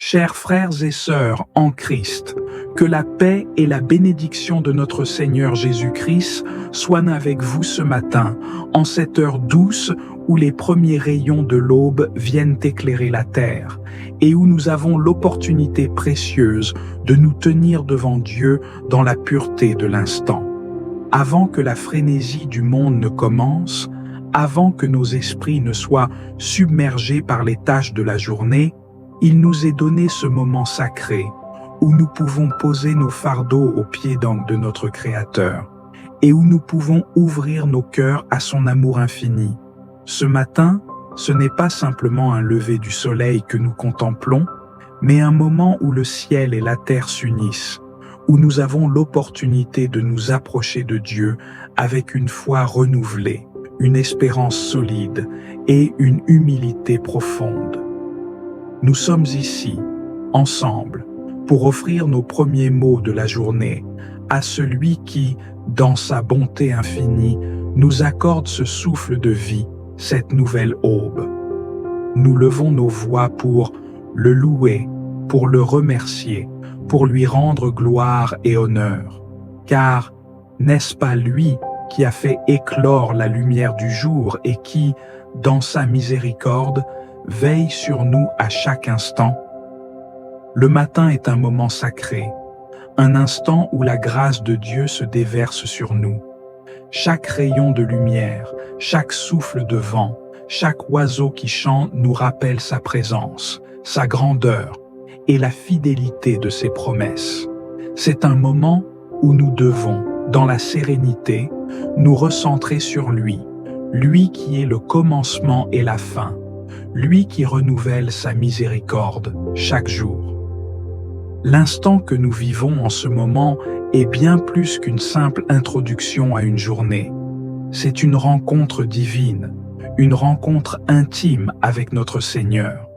Chers frères et sœurs en Christ, que la paix et la bénédiction de notre Seigneur Jésus-Christ soient avec vous ce matin, en cette heure douce où les premiers rayons de l'aube viennent éclairer la terre, et où nous avons l'opportunité précieuse de nous tenir devant Dieu dans la pureté de l'instant. Avant que la frénésie du monde ne commence, avant que nos esprits ne soient submergés par les tâches de la journée, il nous est donné ce moment sacré où nous pouvons poser nos fardeaux aux pieds de notre Créateur et où nous pouvons ouvrir nos cœurs à son amour infini. Ce matin, ce n'est pas simplement un lever du soleil que nous contemplons, mais un moment où le ciel et la terre s'unissent, où nous avons l'opportunité de nous approcher de Dieu avec une foi renouvelée, une espérance solide et une humilité profonde. Nous sommes ici, ensemble, pour offrir nos premiers mots de la journée à celui qui, dans sa bonté infinie, nous accorde ce souffle de vie, cette nouvelle aube. Nous levons nos voix pour le louer, pour le remercier, pour lui rendre gloire et honneur. Car n'est-ce pas lui qui a fait éclore la lumière du jour et qui, dans sa miséricorde, veille sur nous à chaque instant? Le matin est un moment sacré, un instant où la grâce de Dieu se déverse sur nous. Chaque rayon de lumière, chaque souffle de vent, chaque oiseau qui chante nous rappelle sa présence, sa grandeur et la fidélité de ses promesses. C'est un moment où nous devons, dans la sérénité, nous recentrer sur lui, lui qui est le commencement et la fin, lui qui renouvelle sa miséricorde chaque jour. L'instant que nous vivons en ce moment est bien plus qu'une simple introduction à une journée. C'est une rencontre divine, une rencontre intime avec notre Seigneur.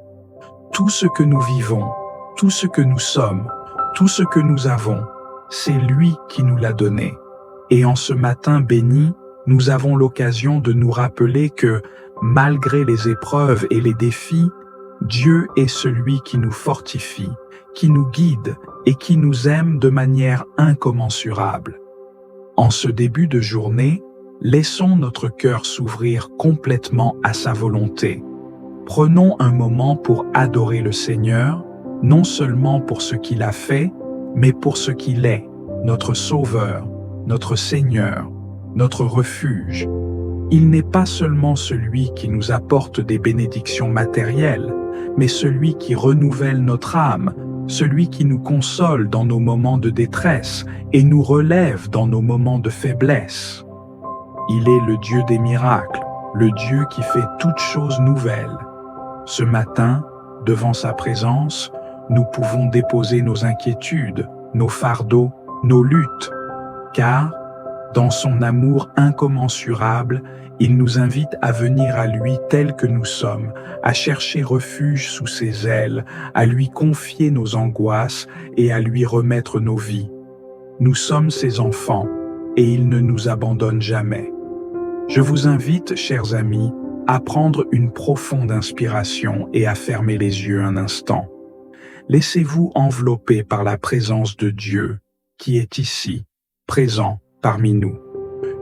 Tout ce que nous vivons, tout ce que nous sommes, tout ce que nous avons, c'est lui qui nous l'a donné. Et en ce matin béni, nous avons l'occasion de nous rappeler que, malgré les épreuves et les défis, Dieu est celui qui nous fortifie, qui nous guide et qui nous aime de manière incommensurable. En ce début de journée, laissons notre cœur s'ouvrir complètement à sa volonté. Prenons un moment pour adorer le Seigneur, non seulement pour ce qu'il a fait, mais pour ce qu'il est, notre Sauveur, notre Seigneur, notre refuge. Il n'est pas seulement celui qui nous apporte des bénédictions matérielles, mais celui qui renouvelle notre âme, celui qui nous console dans nos moments de détresse et nous relève dans nos moments de faiblesse. Il est le Dieu des miracles, le Dieu qui fait toutes choses nouvelles. Ce matin, devant sa présence, nous pouvons déposer nos inquiétudes, nos fardeaux, nos luttes, car, dans son amour incommensurable, il nous invite à venir à lui tel que nous sommes, à chercher refuge sous ses ailes, à lui confier nos angoisses et à lui remettre nos vies. Nous sommes ses enfants et il ne nous abandonne jamais. Je vous invite, chers amis, à prendre une profonde inspiration et à fermer les yeux un instant. Laissez-vous envelopper par la présence de Dieu qui est ici, présent parmi nous.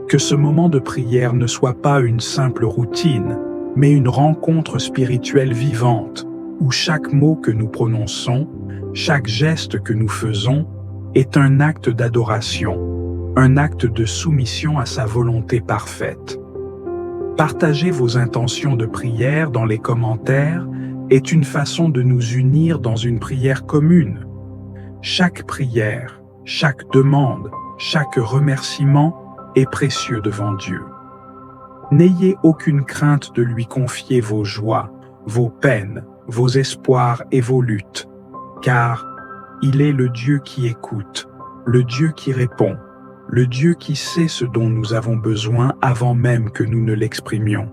Que ce moment de prière ne soit pas une simple routine, mais une rencontre spirituelle vivante, où chaque mot que nous prononçons, chaque geste que nous faisons, est un acte d'adoration, un acte de soumission à sa volonté parfaite. Partager vos intentions de prière dans les commentaires est une façon de nous unir dans une prière commune. Chaque prière, chaque demande, chaque remerciement est précieux devant Dieu. N'ayez aucune crainte de lui confier vos joies, vos peines, vos espoirs et vos luttes, car il est le Dieu qui écoute, le Dieu qui répond, le Dieu qui sait ce dont nous avons besoin avant même que nous ne l'exprimions.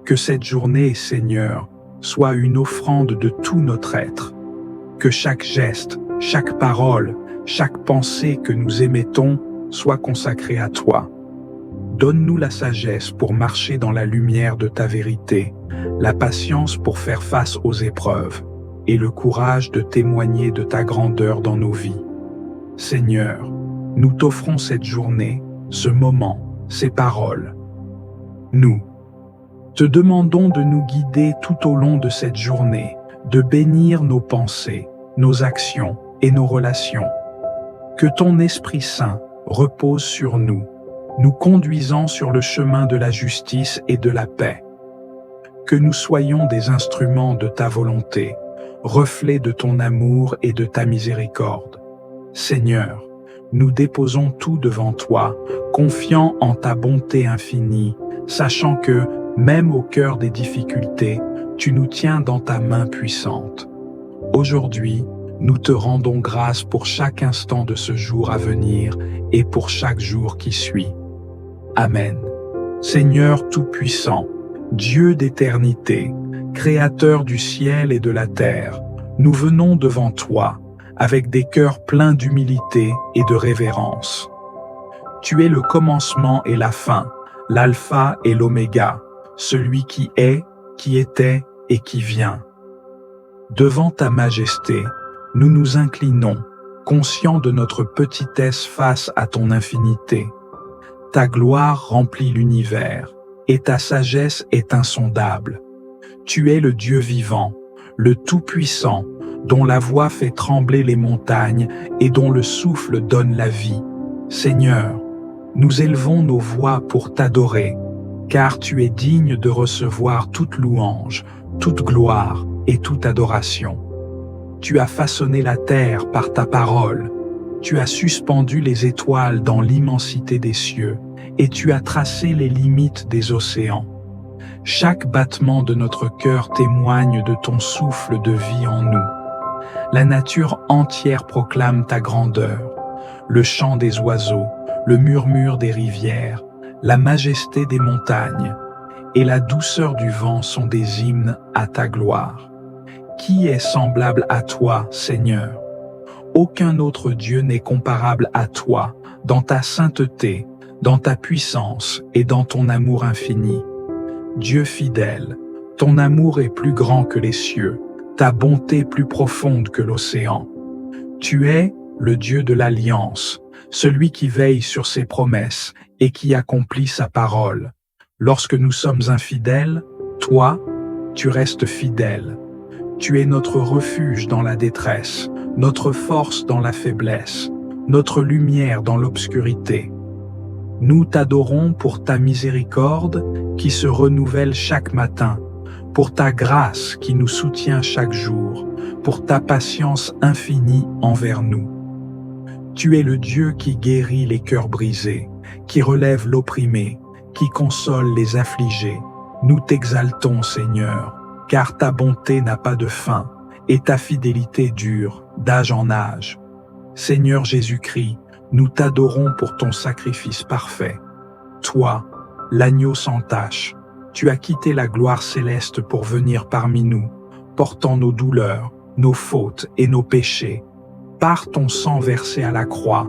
Que cette journée, Seigneur, soit une offrande de tout notre être, que chaque geste, chaque parole, chaque pensée que nous émettons soit consacré à toi. Donne-nous la sagesse pour marcher dans la lumière de ta vérité, la patience pour faire face aux épreuves, et le courage de témoigner de ta grandeur dans nos vies. Seigneur, nous t'offrons cette journée, ce moment, ces paroles. Nous te demandons de nous guider tout au long de cette journée, de bénir nos pensées, nos actions et nos relations. Que ton Esprit Saint repose sur nous, nous conduisant sur le chemin de la justice et de la paix. Que nous soyons des instruments de ta volonté, reflets de ton amour et de ta miséricorde. Seigneur, nous déposons tout devant toi, confiants en ta bonté infinie, sachant que, même au cœur des difficultés, tu nous tiens dans ta main puissante. Aujourd'hui, nous te rendons grâce pour chaque instant de ce jour à venir et pour chaque jour qui suit. Amen. Seigneur Tout-Puissant, Dieu d'éternité, Créateur du ciel et de la terre, nous venons devant toi avec des cœurs pleins d'humilité et de révérence. Tu es le commencement et la fin, l'alpha et l'oméga, celui qui est, qui était et qui vient. Devant ta majesté, nous nous inclinons, conscients de notre petitesse face à ton infinité. Ta gloire remplit l'univers, et ta sagesse est insondable. Tu es le Dieu vivant, le Tout-Puissant, dont la voix fait trembler les montagnes et dont le souffle donne la vie. Seigneur, nous élevons nos voix pour t'adorer, car tu es digne de recevoir toute louange, toute gloire et toute adoration. Tu as façonné la terre par ta parole, tu as suspendu les étoiles dans l'immensité des cieux, et tu as tracé les limites des océans. Chaque battement de notre cœur témoigne de ton souffle de vie en nous. La nature entière proclame ta grandeur, le chant des oiseaux, le murmure des rivières, la majesté des montagnes et la douceur du vent sont des hymnes à ta gloire. Qui est semblable à toi, Seigneur? Aucun autre Dieu n'est comparable à toi dans ta sainteté, dans ta puissance et dans ton amour infini. Dieu fidèle, ton amour est plus grand que les cieux, ta bonté plus profonde que l'océan. Tu es le Dieu de l'alliance, celui qui veille sur ses promesses et qui accomplit sa parole. Lorsque nous sommes infidèles, toi, tu restes fidèle. Tu es notre refuge dans la détresse, notre force dans la faiblesse, notre lumière dans l'obscurité. Nous t'adorons pour ta miséricorde qui se renouvelle chaque matin, pour ta grâce qui nous soutient chaque jour, pour ta patience infinie envers nous. Tu es le Dieu qui guérit les cœurs brisés, qui relève l'opprimé, qui console les affligés. Nous t'exaltons, Seigneur, car ta bonté n'a pas de fin et ta fidélité dure d'âge en âge. Seigneur Jésus-Christ, nous t'adorons pour ton sacrifice parfait. Toi, l'agneau sans tache, tu as quitté la gloire céleste pour venir parmi nous, portant nos douleurs, nos fautes et nos péchés. Par ton sang versé à la croix,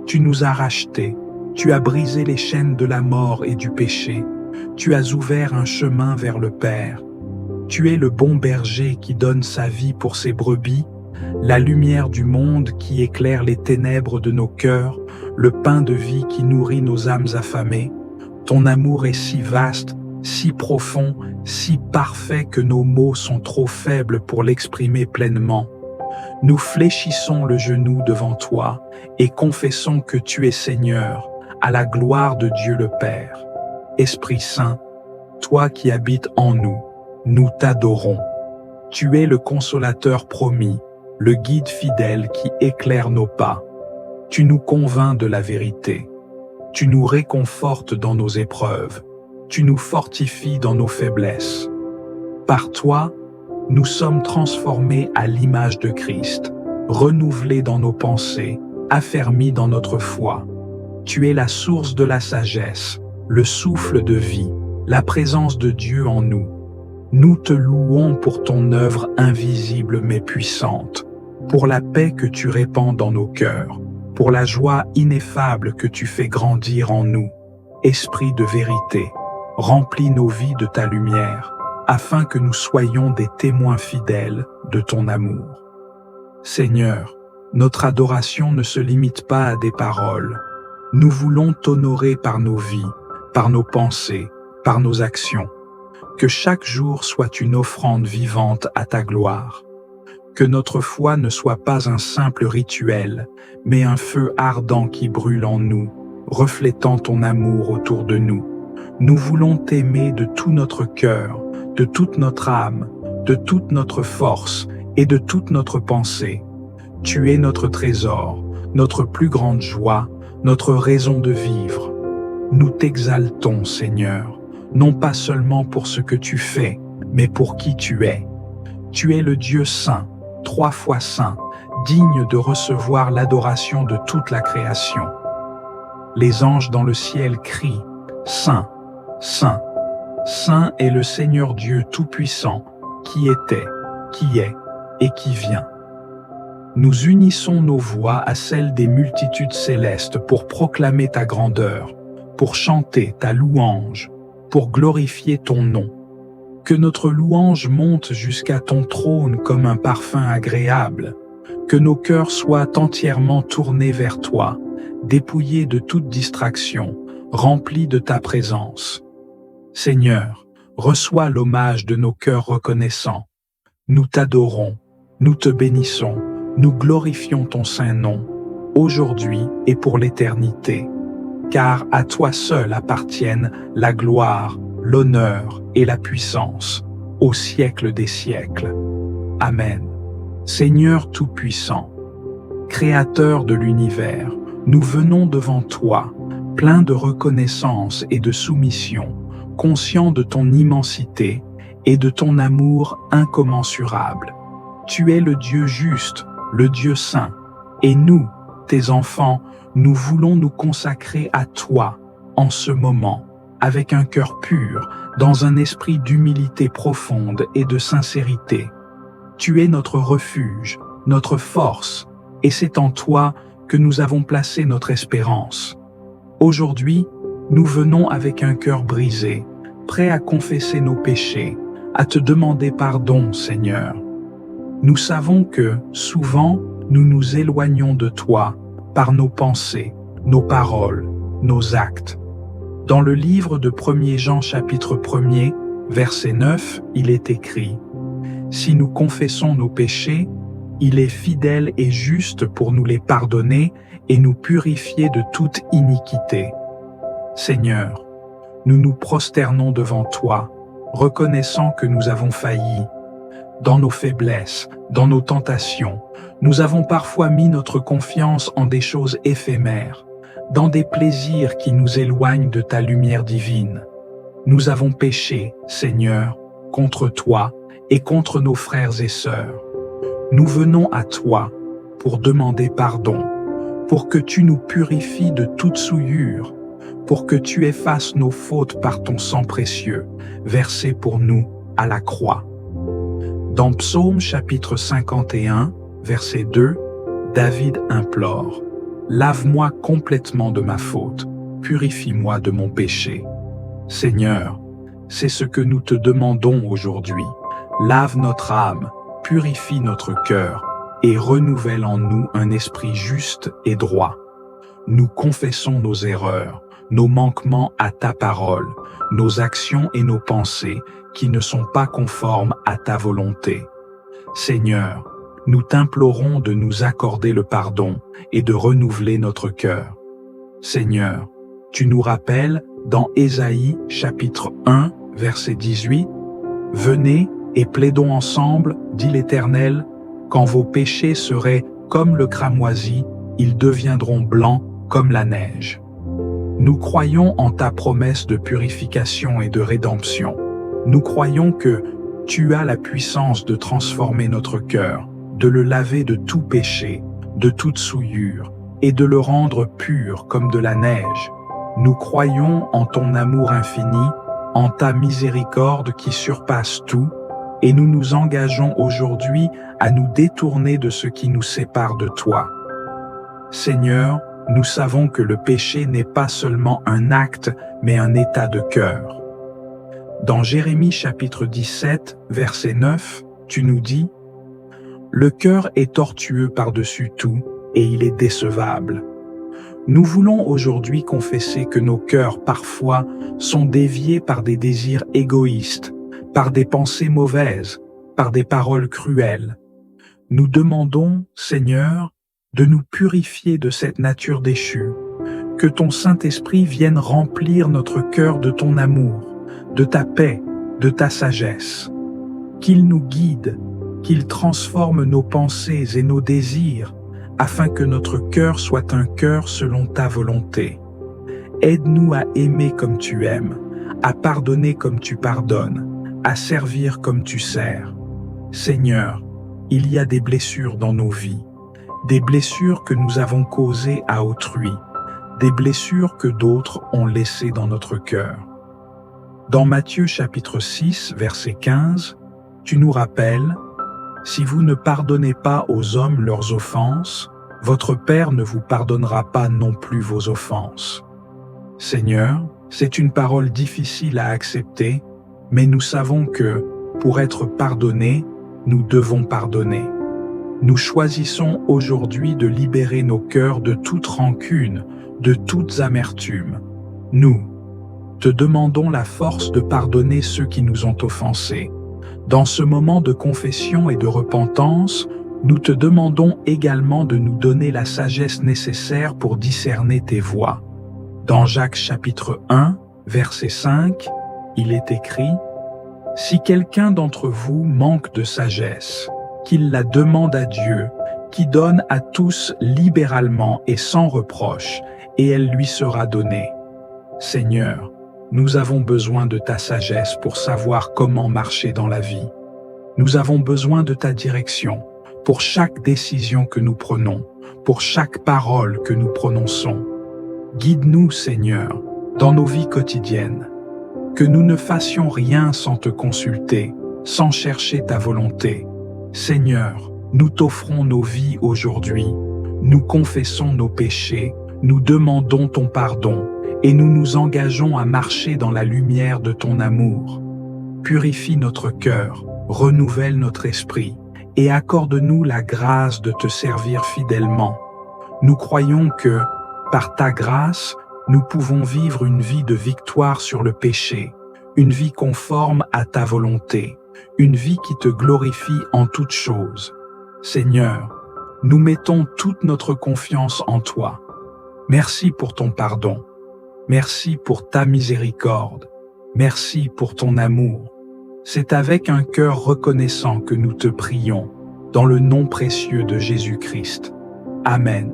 tu nous as rachetés, tu as brisé les chaînes de la mort et du péché, tu as ouvert un chemin vers le Père. Tu es le bon berger qui donne sa vie pour ses brebis, la lumière du monde qui éclaire les ténèbres de nos cœurs, le pain de vie qui nourrit nos âmes affamées. Ton amour est si vaste, si profond, si parfait que nos mots sont trop faibles pour l'exprimer pleinement. Nous fléchissons le genou devant toi et confessons que tu es Seigneur, à la gloire de Dieu le Père. Esprit Saint, toi qui habites en nous, nous t'adorons. Tu es le consolateur promis, le guide fidèle qui éclaire nos pas. Tu nous convaincs de la vérité. Tu nous réconfortes dans nos épreuves. Tu nous fortifies dans nos faiblesses. Par toi, nous sommes transformés à l'image de Christ, renouvelés dans nos pensées, affermis dans notre foi. Tu es la source de la sagesse, le souffle de vie, la présence de Dieu en nous. Nous te louons pour ton œuvre invisible mais puissante, pour la paix que tu répands dans nos cœurs, pour la joie ineffable que tu fais grandir en nous. Esprit de vérité, remplis nos vies de ta lumière, afin que nous soyons des témoins fidèles de ton amour. Seigneur, notre adoration ne se limite pas à des paroles. Nous voulons t'honorer par nos vies, par nos pensées, par nos actions. Que chaque jour soit une offrande vivante à ta gloire. Que notre foi ne soit pas un simple rituel, mais un feu ardent qui brûle en nous, reflétant ton amour autour de nous. Nous voulons t'aimer de tout notre cœur, de toute notre âme, de toute notre force et de toute notre pensée. Tu es notre trésor, notre plus grande joie, notre raison de vivre. Nous t'exaltons, Seigneur, non pas seulement pour ce que tu fais, mais pour qui tu es. Tu es le Dieu saint, 3 fois saint, digne de recevoir l'adoration de toute la création. Les anges dans le ciel crient « Saint, Saint, Saint est le Seigneur Dieu Tout-Puissant, qui était, qui est et qui vient. » Nous unissons nos voix à celles des multitudes célestes pour proclamer ta grandeur, pour chanter ta louange, pour glorifier ton nom. Que notre louange monte jusqu'à ton trône comme un parfum agréable, que nos cœurs soient entièrement tournés vers toi, dépouillés de toute distraction, remplis de ta présence. Seigneur, reçois l'hommage de nos cœurs reconnaissants. Nous t'adorons, nous te bénissons, nous glorifions ton saint nom, aujourd'hui et pour l'éternité. Car à toi seul appartiennent la gloire, l'honneur et la puissance, au siècle des siècles. Amen. Seigneur Tout-Puissant, Créateur de l'univers, nous venons devant toi, pleins de reconnaissance et de soumission, conscients de ton immensité et de ton amour incommensurable. Tu es le Dieu juste, le Dieu saint, et nous, tes enfants, nous voulons nous consacrer à toi en ce moment, avec un cœur pur, dans un esprit d'humilité profonde et de sincérité. Tu es notre refuge, notre force, et c'est en toi que nous avons placé notre espérance. Aujourd'hui, nous venons avec un cœur brisé, prêt à confesser nos péchés, à te demander pardon, Seigneur. Nous savons que, souvent, nous nous éloignons de toi par nos pensées, nos paroles, nos actes. Dans le livre de 1er Jean chapitre 1er, verset 9, il est écrit « Si nous confessons nos péchés, il est fidèle et juste pour nous les pardonner et nous purifier de toute iniquité. » Seigneur, nous nous prosternons devant toi, reconnaissant que nous avons failli. Dans nos faiblesses, dans nos tentations, nous avons parfois mis notre confiance en des choses éphémères, dans des plaisirs qui nous éloignent de ta lumière divine. Nous avons péché, Seigneur, contre toi et contre nos frères et sœurs. Nous venons à toi pour demander pardon, pour que tu nous purifies de toute souillure, pour que tu effaces nos fautes par ton sang précieux, versé pour nous à la croix. Dans Psaume chapitre 51, verset 2, David implore « Lave-moi complètement de ma faute, purifie-moi de mon péché. » Seigneur, c'est ce que nous te demandons aujourd'hui. Lave notre âme, purifie notre cœur et renouvelle en nous un esprit juste et droit. Nous confessons nos erreurs, nos manquements à ta parole, nos actions et nos pensées qui ne sont pas conformes à ta volonté. Seigneur, nous t'implorons de nous accorder le pardon et de renouveler notre cœur. Seigneur, tu nous rappelles dans Ésaïe chapitre 1, verset 18, « Venez et plaidons ensemble, dit l'Éternel, quand vos péchés seraient comme le cramoisi, ils deviendront blancs comme la neige. » Nous croyons en ta promesse de purification et de rédemption. Nous croyons que tu as la puissance de transformer notre cœur, de le laver de tout péché, de toute souillure, et de le rendre pur comme de la neige. Nous croyons en ton amour infini, en ta miséricorde qui surpasse tout, et nous nous engageons aujourd'hui à nous détourner de ce qui nous sépare de toi. Seigneur, nous savons que le péché n'est pas seulement un acte, mais un état de cœur. Dans Jérémie chapitre 17, verset 9, tu nous dis « Le cœur est tortueux par-dessus tout et il est décevable. Nous voulons aujourd'hui confesser que nos cœurs parfois sont déviés par des désirs égoïstes, par des pensées mauvaises, par des paroles cruelles. Nous demandons, Seigneur, de nous purifier de cette nature déchue, que ton Saint-Esprit vienne remplir notre cœur de ton amour, de ta paix, de ta sagesse. Qu'il nous guide, qu'il transforme nos pensées et nos désirs, afin que notre cœur soit un cœur selon ta volonté. Aide-nous à aimer comme tu aimes, à pardonner comme tu pardonnes, à servir comme tu sers. Seigneur, il y a des blessures dans nos vies, des blessures que nous avons causées à autrui, des blessures que d'autres ont laissées dans notre cœur. Dans Matthieu chapitre 6, verset 15, tu nous rappelles « Si vous ne pardonnez pas aux hommes leurs offenses, votre Père ne vous pardonnera pas non plus vos offenses. » Seigneur, c'est une parole difficile à accepter, mais nous savons que, pour être pardonnés, nous devons pardonner. Nous choisissons aujourd'hui de libérer nos cœurs de toute rancune, de toute amertume. Nous te demandons la force de pardonner ceux qui nous ont offensés. Dans ce moment de confession et de repentance, nous te demandons également de nous donner la sagesse nécessaire pour discerner tes voies. Dans Jacques chapitre 1, verset 5, il est écrit « Si quelqu'un d'entre vous manque de sagesse, qu'il la demande à Dieu, qui donne à tous libéralement et sans reproche, et elle lui sera donnée. » Seigneur, nous avons besoin de ta sagesse pour savoir comment marcher dans la vie. Nous avons besoin de ta direction pour chaque décision que nous prenons, pour chaque parole que nous prononçons. Guide-nous, Seigneur, dans nos vies quotidiennes. Que nous ne fassions rien sans te consulter, sans chercher ta volonté. Seigneur, nous t'offrons nos vies aujourd'hui. Nous confessons nos péchés, nous demandons ton pardon et nous nous engageons à marcher dans la lumière de ton amour. Purifie notre cœur, renouvelle notre esprit et accorde-nous la grâce de te servir fidèlement. Nous croyons que, par ta grâce, nous pouvons vivre une vie de victoire sur le péché, une vie conforme à ta volonté, une vie qui te glorifie en toutes choses. Seigneur, nous mettons toute notre confiance en toi. Merci pour ton pardon. Merci pour ta miséricorde. Merci pour ton amour. C'est avec un cœur reconnaissant que nous te prions, dans le nom précieux de Jésus-Christ. Amen.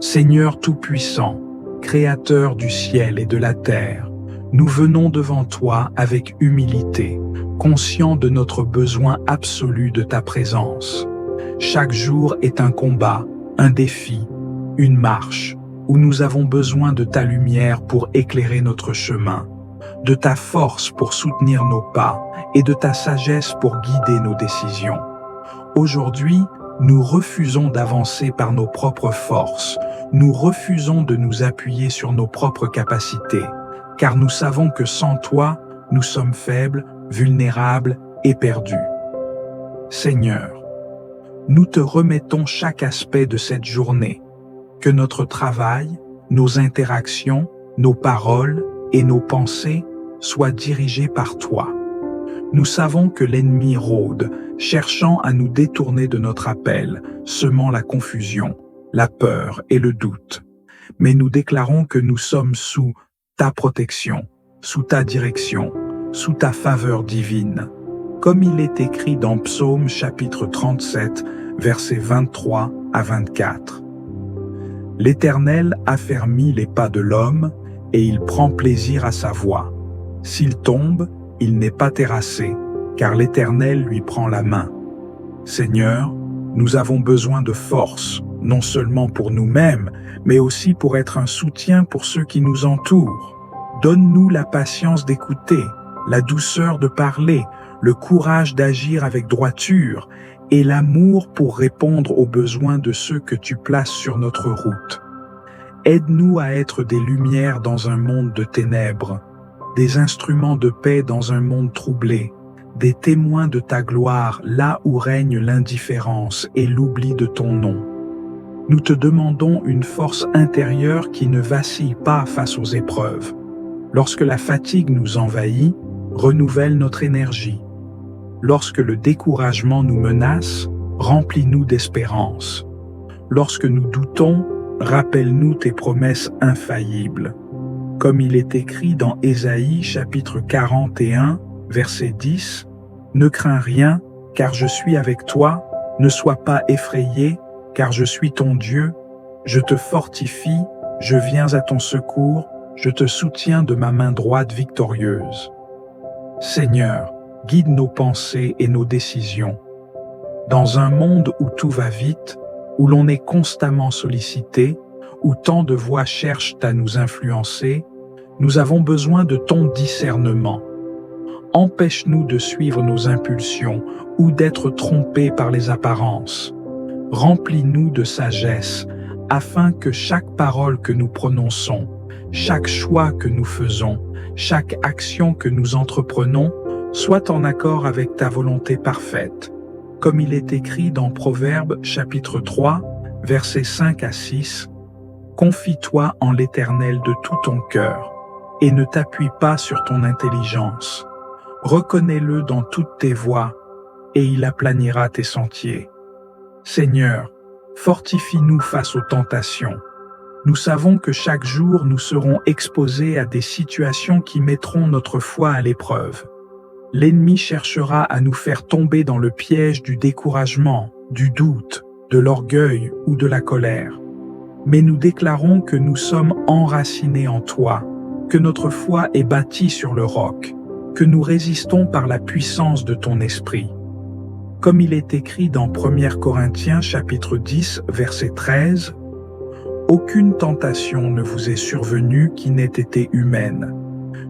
Seigneur Tout-Puissant, Créateur du ciel et de la terre, nous venons devant toi avec humilité, conscients de notre besoin absolu de ta présence. Chaque jour est un combat, un défi, une marche, où nous avons besoin de ta lumière pour éclairer notre chemin, de ta force pour soutenir nos pas et de ta sagesse pour guider nos décisions. Aujourd'hui, nous refusons d'avancer par nos propres forces, nous refusons de nous appuyer sur nos propres capacités, car nous savons que sans toi, nous sommes faibles, vulnérables et perdus. Seigneur, nous te remettons chaque aspect de cette journée, que notre travail, nos interactions, nos paroles et nos pensées soient dirigés par toi. Nous savons que l'ennemi rôde, cherchant à nous détourner de notre appel, semant la confusion, la peur et le doute. Mais nous déclarons que nous sommes sous ta protection, sous ta direction, sous ta faveur divine. Comme il est écrit dans Psaume chapitre 37, versets 23 à 24. L'Éternel affermit les pas de l'homme et il prend plaisir à sa voie. S'il tombe, il n'est pas terrassé, car l'Éternel lui prend la main. Seigneur, nous avons besoin de force, non seulement pour nous-mêmes, mais aussi pour être un soutien pour ceux qui nous entourent. Donne-nous la patience d'écouter, la douceur de parler, le courage d'agir avec droiture et l'amour pour répondre aux besoins de ceux que tu places sur notre route. Aide-nous à être des lumières dans un monde de ténèbres, des instruments de paix dans un monde troublé, des témoins de ta gloire là où règne l'indifférence et l'oubli de ton nom. Nous te demandons une force intérieure qui ne vacille pas face aux épreuves. Lorsque la fatigue nous envahit, renouvelle notre énergie. Lorsque le découragement nous menace, remplis-nous d'espérance. Lorsque nous doutons, rappelle-nous tes promesses infaillibles. Comme il est écrit dans Ésaïe chapitre 41, verset 10, « Ne crains rien, car je suis avec toi, ne sois pas effrayé, car je suis ton Dieu, je te fortifie, je viens à ton secours, je te soutiens de ma main droite victorieuse. » Seigneur, guide nos pensées et nos décisions. Dans un monde où tout va vite, où l'on est constamment sollicité, où tant de voix cherchent à nous influencer, nous avons besoin de ton discernement. Empêche-nous de suivre nos impulsions ou d'être trompés par les apparences. Remplis-nous de sagesse, afin que chaque parole que nous prononçons, chaque choix que nous faisons, chaque action que nous entreprenons, soit en accord avec ta volonté parfaite. Comme il est écrit dans Proverbes chapitre 3, versets 5 à 6, « Confie-toi en l'Éternel de tout ton cœur, et ne t'appuie pas sur ton intelligence. Reconnais-le dans toutes tes voies, et il aplanira tes sentiers. » Seigneur, fortifie-nous face aux tentations. Nous savons que chaque jour nous serons exposés à des situations qui mettront notre foi à l'épreuve. L'ennemi cherchera à nous faire tomber dans le piège du découragement, du doute, de l'orgueil ou de la colère. Mais nous déclarons que nous sommes enracinés en toi, que notre foi est bâtie sur le roc, que nous résistons par la puissance de ton esprit. Comme il est écrit dans 1 Corinthiens chapitre 10, verset 13, « Aucune tentation ne vous est survenue qui n'ait été humaine.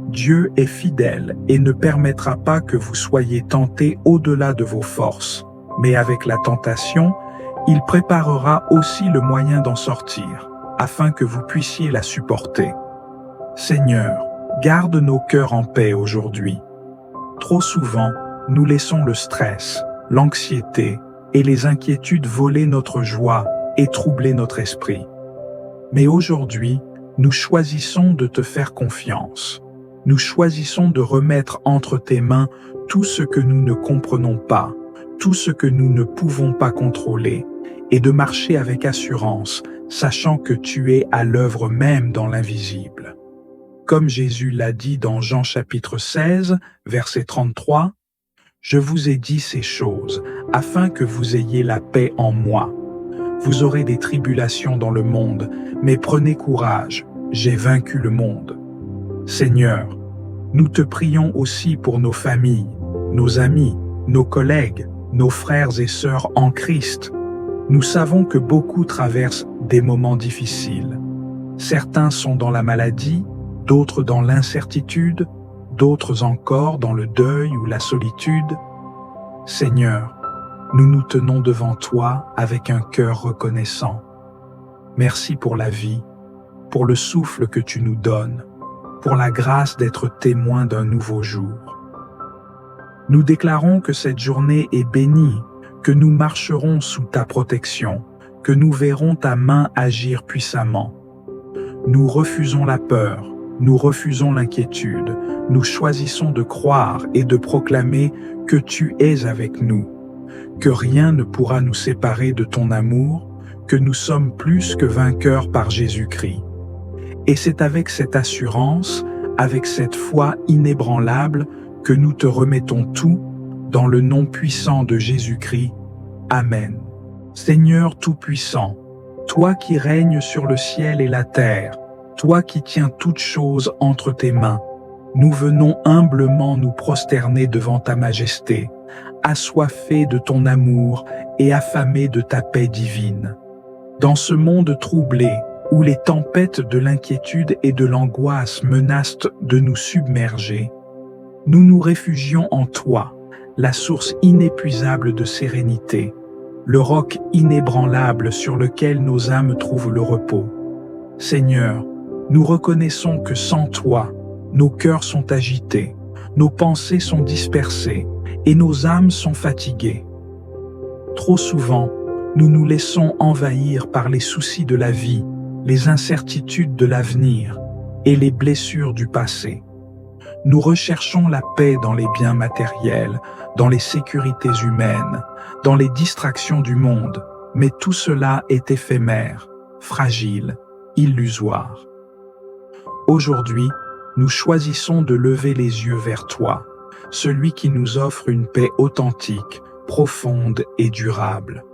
Dieu est fidèle et ne permettra pas que vous soyez tentés au-delà de vos forces, mais avec la tentation, il préparera aussi le moyen d'en sortir, afin que vous puissiez la supporter. Seigneur, garde nos cœurs en paix aujourd'hui. Trop souvent, nous laissons le stress, l'anxiété et les inquiétudes voler notre joie et troubler notre esprit. Mais aujourd'hui, nous choisissons de te faire confiance. Nous choisissons de remettre entre tes mains tout ce que nous ne comprenons pas, tout ce que nous ne pouvons pas contrôler, et de marcher avec assurance, sachant que tu es à l'œuvre même dans l'invisible. Comme Jésus l'a dit dans Jean chapitre 16, verset 33, « Je vous ai dit ces choses, afin que vous ayez la paix en moi. Vous aurez des tribulations dans le monde, mais prenez courage, j'ai vaincu le monde. » Seigneur, nous te prions aussi pour nos familles, nos amis, nos collègues, nos frères et sœurs en Christ. Nous savons que beaucoup traversent des moments difficiles. Certains sont dans la maladie, d'autres dans l'incertitude, d'autres encore dans le deuil ou la solitude. Seigneur, nous nous tenons devant toi avec un cœur reconnaissant. Merci pour la vie, pour le souffle que tu nous donnes, pour la grâce d'être témoin d'un nouveau jour. Nous déclarons que cette journée est bénie, que nous marcherons sous ta protection, que nous verrons ta main agir puissamment. Nous refusons la peur, nous refusons l'inquiétude, nous choisissons de croire et de proclamer que tu es avec nous, que rien ne pourra nous séparer de ton amour, que nous sommes plus que vainqueurs par Jésus-Christ. Et c'est avec cette assurance, avec cette foi inébranlable, que nous te remettons tout, dans le nom puissant de Jésus-Christ. Amen. Seigneur Tout-Puissant, toi qui règnes sur le ciel et la terre, toi qui tiens toutes choses entre tes mains, nous venons humblement nous prosterner devant ta majesté, assoiffés de ton amour et affamés de ta paix divine. Dans ce monde troublé, où les tempêtes de l'inquiétude et de l'angoisse menacent de nous submerger, nous nous réfugions en toi, la source inépuisable de sérénité, le roc inébranlable sur lequel nos âmes trouvent le repos. Seigneur, nous reconnaissons que sans toi, nos cœurs sont agités, nos pensées sont dispersées, et nos âmes sont fatiguées. Trop souvent, nous nous laissons envahir par les soucis de la vie, les incertitudes de l'avenir et les blessures du passé. Nous recherchons la paix dans les biens matériels, dans les sécurités humaines, dans les distractions du monde, mais tout cela est éphémère, fragile, illusoire. Aujourd'hui, nous choisissons de lever les yeux vers toi, celui qui nous offre une paix authentique, profonde et durable.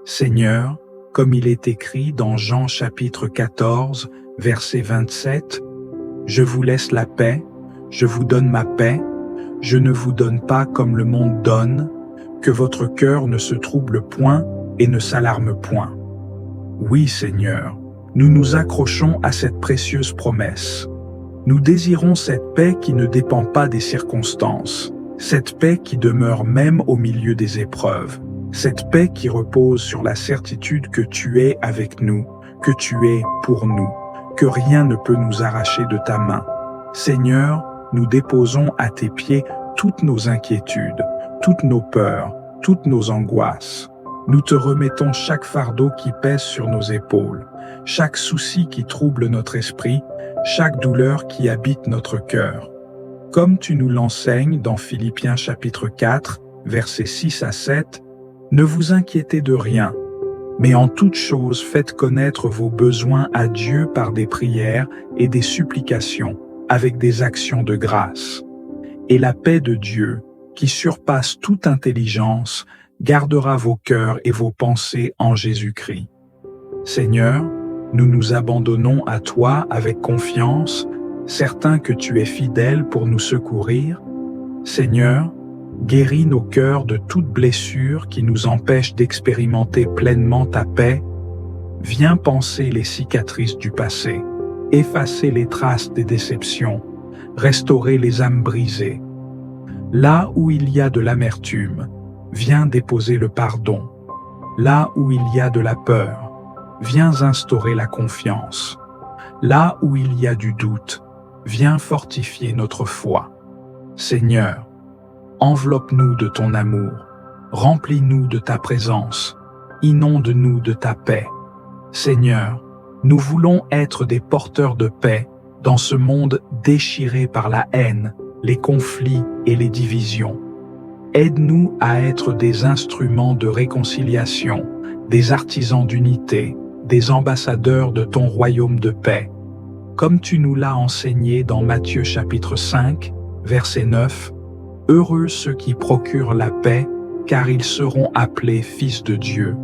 Seigneur, comme il est écrit dans Jean chapitre 14, verset 27, « Je vous laisse la paix, je vous donne ma paix, je ne vous donne pas comme le monde donne, que votre cœur ne se trouble point et ne s'alarme point. » Oui, Seigneur, nous nous accrochons à cette précieuse promesse. Nous désirons cette paix qui ne dépend pas des circonstances, cette paix qui demeure même au milieu des épreuves, cette paix qui repose sur la certitude que tu es avec nous, que tu es pour nous, que rien ne peut nous arracher de ta main. Seigneur, nous déposons à tes pieds toutes nos inquiétudes, toutes nos peurs, toutes nos angoisses. Nous te remettons chaque fardeau qui pèse sur nos épaules, chaque souci qui trouble notre esprit, chaque douleur qui habite notre cœur. Comme tu nous l'enseignes dans Philippiens chapitre 4, versets 6 à 7, « Ne vous inquiétez de rien, mais en toute chose faites connaître vos besoins à Dieu par des prières et des supplications, avec des actions de grâce. Et la paix de Dieu, qui surpasse toute intelligence, gardera vos cœurs et vos pensées en Jésus-Christ. » Seigneur, nous nous abandonnons à toi avec confiance, certains que tu es fidèle pour nous secourir. Seigneur, guéris nos cœurs de toute blessure qui nous empêche d'expérimenter pleinement ta paix. Viens panser les cicatrices du passé, effacer les traces des déceptions, restaurer les âmes brisées. Là où il y a de l'amertume, viens déposer le pardon. Là où il y a de la peur, viens instaurer la confiance. Là où il y a du doute, viens fortifier notre foi. Seigneur, enveloppe-nous de ton amour, remplis-nous de ta présence, inonde-nous de ta paix. Seigneur, nous voulons être des porteurs de paix dans ce monde déchiré par la haine, les conflits et les divisions. Aide-nous à être des instruments de réconciliation, des artisans d'unité, des ambassadeurs de ton royaume de paix. Comme tu nous l'as enseigné dans Matthieu chapitre 5, verset 9, « Heureux ceux qui procurent la paix, car ils seront appelés fils de Dieu. »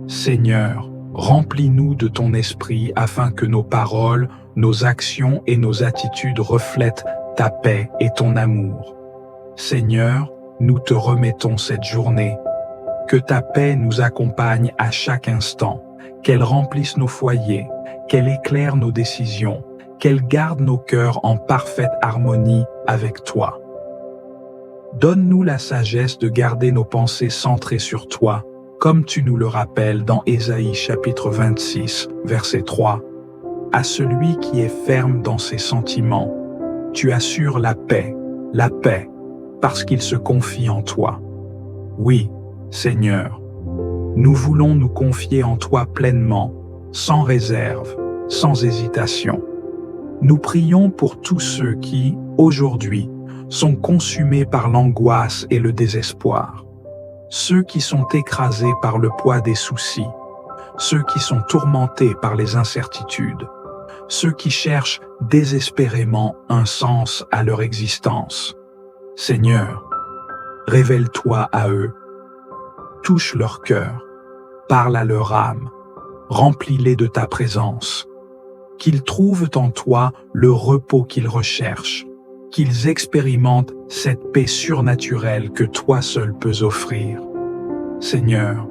Seigneur, remplis-nous de ton esprit afin que nos paroles, nos actions et nos attitudes reflètent ta paix et ton amour. Seigneur, nous te remettons cette journée. Que ta paix nous accompagne à chaque instant, qu'elle remplisse nos foyers, qu'elle éclaire nos décisions, qu'elle garde nos cœurs en parfaite harmonie avec toi. Donne-nous la sagesse de garder nos pensées centrées sur toi, comme tu nous le rappelles dans Ésaïe chapitre 26, verset 3. À celui qui est ferme dans ses sentiments, tu assures la paix, parce qu'il se confie en toi. Oui, Seigneur, nous voulons nous confier en toi pleinement, sans réserve, sans hésitation. Nous prions pour tous ceux qui, aujourd'hui, sont consumés par l'angoisse et le désespoir, ceux qui sont écrasés par le poids des soucis, ceux qui sont tourmentés par les incertitudes, ceux qui cherchent désespérément un sens à leur existence. Seigneur, révèle-toi à eux, touche leur cœur, parle à leur âme, remplis-les de ta présence, qu'ils trouvent en toi le repos qu'ils recherchent, qu'ils expérimentent cette paix surnaturelle que toi seul peux offrir. Seigneur,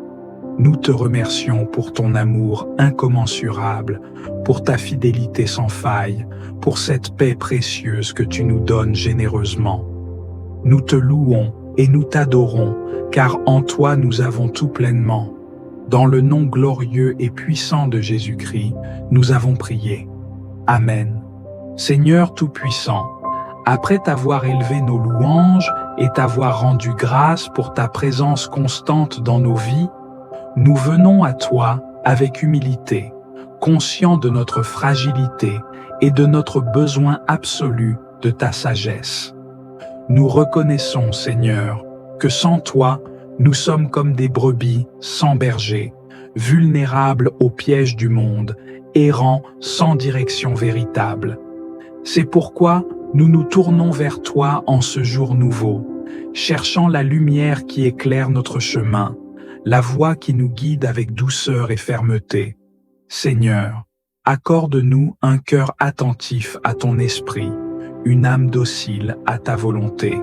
nous te remercions pour ton amour incommensurable, pour ta fidélité sans faille, pour cette paix précieuse que tu nous donnes généreusement. Nous te louons et nous t'adorons, car en toi nous avons tout pleinement. Dans le nom glorieux et puissant de Jésus-Christ, nous avons prié. Amen. Seigneur Tout-Puissant, après t'avoir élevé nos louanges et t'avoir rendu grâce pour ta présence constante dans nos vies, nous venons à toi avec humilité, conscients de notre fragilité et de notre besoin absolu de ta sagesse. Nous reconnaissons, Seigneur, que sans toi, nous sommes comme des brebis sans berger, vulnérables aux pièges du monde, errants sans direction véritable. C'est pourquoi nous nous tournons vers toi en ce jour nouveau, cherchant la lumière qui éclaire notre chemin, la voie qui nous guide avec douceur et fermeté. Seigneur, accorde-nous un cœur attentif à ton esprit, une âme docile à ta volonté.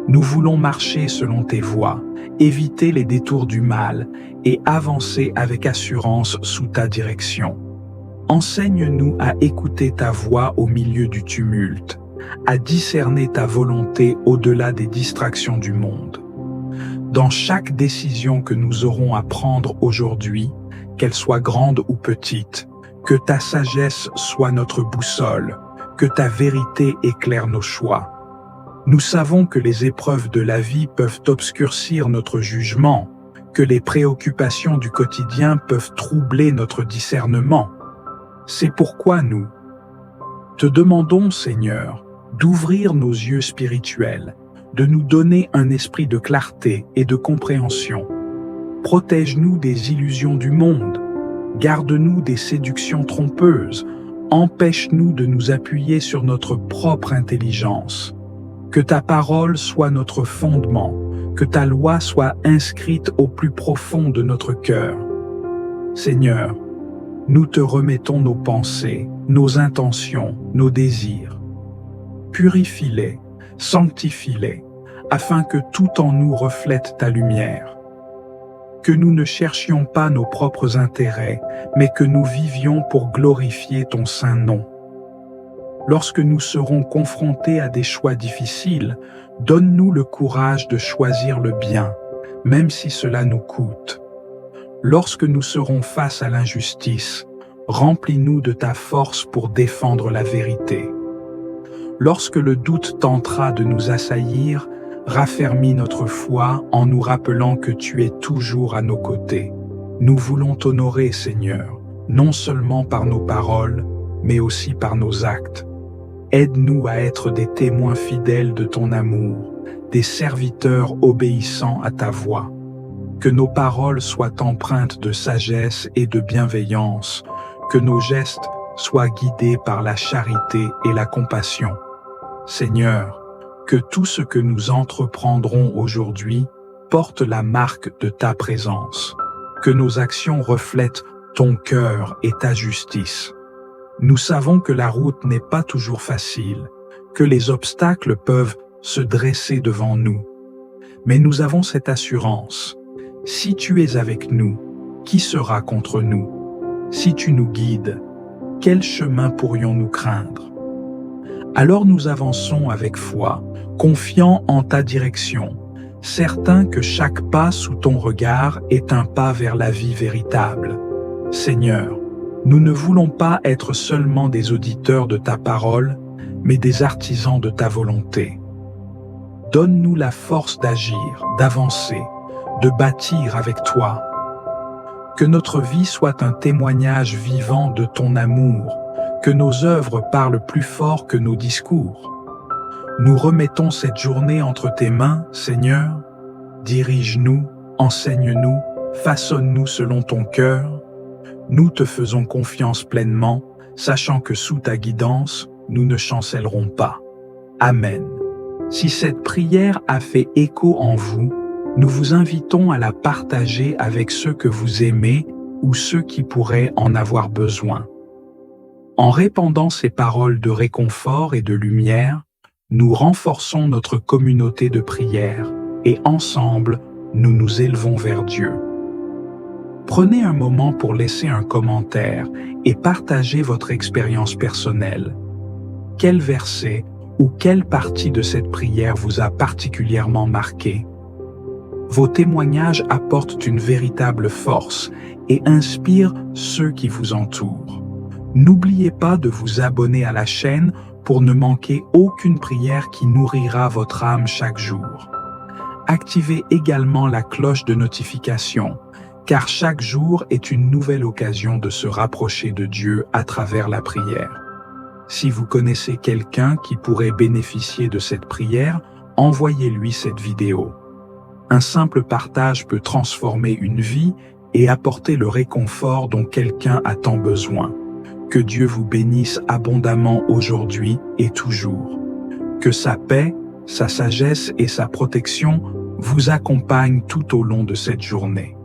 Nous voulons marcher selon tes voies, éviter les détours du mal et avancer avec assurance sous ta direction. Enseigne-nous à écouter ta voix au milieu du tumulte, à discerner ta volonté au-delà des distractions du monde. Dans chaque décision que nous aurons à prendre aujourd'hui, qu'elle soit grande ou petite, que ta sagesse soit notre boussole, que ta vérité éclaire nos choix. Nous savons que les épreuves de la vie peuvent obscurcir notre jugement, que les préoccupations du quotidien peuvent troubler notre discernement. C'est pourquoi nous te demandons, Seigneur, d'ouvrir nos yeux spirituels, de nous donner un esprit de clarté et de compréhension. Protège-nous des illusions du monde, garde-nous des séductions trompeuses, empêche-nous de nous appuyer sur notre propre intelligence. Que ta parole soit notre fondement, que ta loi soit inscrite au plus profond de notre cœur. Seigneur, nous te remettons nos pensées, nos intentions, nos désirs. Purifie-les, sanctifie-les, afin que tout en nous reflète ta lumière. Que nous ne cherchions pas nos propres intérêts, mais que nous vivions pour glorifier ton saint nom. Lorsque nous serons confrontés à des choix difficiles, donne-nous le courage de choisir le bien, même si cela nous coûte. Lorsque nous serons face à l'injustice, remplis-nous de ta force pour défendre la vérité. Lorsque le doute tentera de nous assaillir, raffermis notre foi en nous rappelant que tu es toujours à nos côtés. Nous voulons t'honorer, Seigneur, non seulement par nos paroles, mais aussi par nos actes. Aide-nous à être des témoins fidèles de ton amour, des serviteurs obéissants à ta voix. Que nos paroles soient empreintes de sagesse et de bienveillance, que nos gestes soient guidés par la charité et la compassion. Seigneur, que tout ce que nous entreprendrons aujourd'hui porte la marque de ta présence, que nos actions reflètent ton cœur et ta justice. Nous savons que la route n'est pas toujours facile, que les obstacles peuvent se dresser devant nous. Mais nous avons cette assurance. Si tu es avec nous, qui sera contre nous? Si tu nous guides, quel chemin pourrions-nous craindre? Alors nous avançons avec foi, confiants en ta direction, certains que chaque pas sous ton regard est un pas vers la vie véritable. Seigneur, nous ne voulons pas être seulement des auditeurs de ta parole, mais des artisans de ta volonté. Donne-nous la force d'agir, d'avancer, de bâtir avec toi. Que notre vie soit un témoignage vivant de ton amour, que nos œuvres parlent plus fort que nos discours. Nous remettons cette journée entre tes mains, Seigneur. Dirige-nous, enseigne-nous, façonne-nous selon ton cœur. Nous te faisons confiance pleinement, sachant que sous ta guidance, nous ne chancellerons pas. Amen. Si cette prière a fait écho en vous, nous vous invitons à la partager avec ceux que vous aimez ou ceux qui pourraient en avoir besoin. En répandant ces paroles de réconfort et de lumière, nous renforçons notre communauté de prière et ensemble, nous nous élevons vers Dieu. Prenez un moment pour laisser un commentaire et partager votre expérience personnelle. Quel verset ou quelle partie de cette prière vous a particulièrement marqué? Vos témoignages apportent une véritable force et inspirent ceux qui vous entourent. N'oubliez pas de vous abonner à la chaîne pour ne manquer aucune prière qui nourrira votre âme chaque jour. Activez également la cloche de notification, car chaque jour est une nouvelle occasion de se rapprocher de Dieu à travers la prière. Si vous connaissez quelqu'un qui pourrait bénéficier de cette prière, envoyez-lui cette vidéo. Un simple partage peut transformer une vie et apporter le réconfort dont quelqu'un a tant besoin. Que Dieu vous bénisse abondamment aujourd'hui et toujours. Que sa paix, sa sagesse et sa protection vous accompagnent tout au long de cette journée.